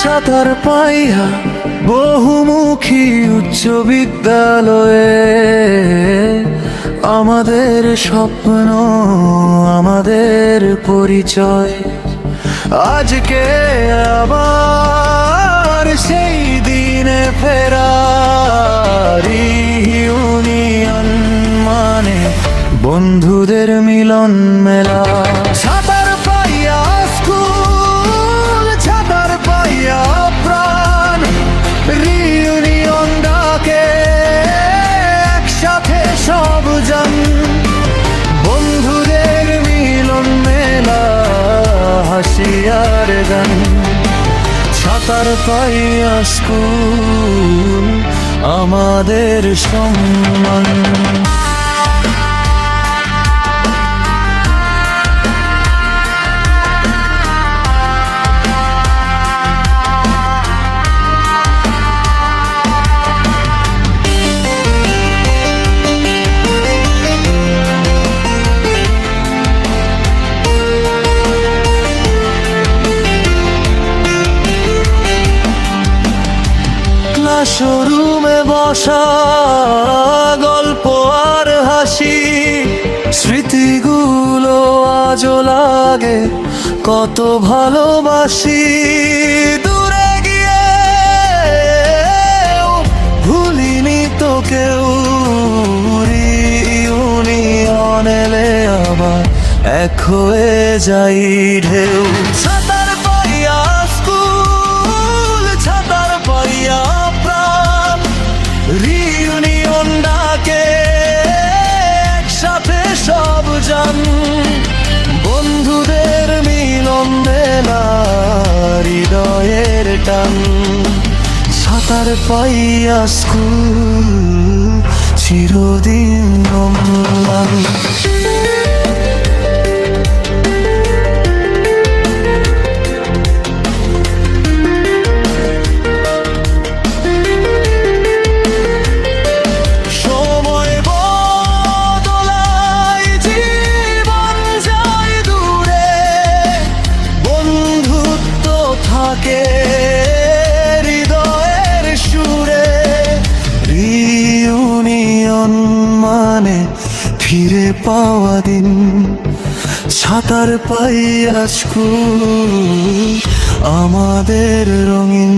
সাঁতার পাইয়া বহুমুখী উচ্চ বিদ্যালয়ে আমাদের স্বপ্ন, আমাদের পরিচয়। আজকে আবার সেই দিনে ফেরা। ইউনিয়ন মানে বন্ধুদের মিলন মেলা। সাঁতার পাইয়া স্কুল, সাঁতার পাইয়া প্রাণ, রিউনিয়ন ডাকে একসাথে সব জন। বন্ধুদের মিলন মেলা, হাসি আর গান। সাঁতার পাইয়া স্কুল আমাদের সম্মান। শোরুমে বসা, গল্প আর হাসি, স্মৃতিগুলো আজও লাগে কত ভালোবাসি। দূরে গিয়ে ভুলিনি তো কেউ, ইউনিয়ন এলে আবার এক হয়ে যাই ঢেউ। সাঁতার পাইয়া স্কুল, সাঁতার পাইয়া রিউনিয়ন ডাকে একসাথে সব জন। বন্ধুদের মিলন মেলা, হৃদয়ের টান। সাঁতার পাইয়া স্কুল চিরদিন অম্লান। হৃদয়ের সুরে রিউনিয়ন মানে ফিরে পাওয়া দিন। সাঁতার পাইয়া স্কুল আমাদের রঙিন।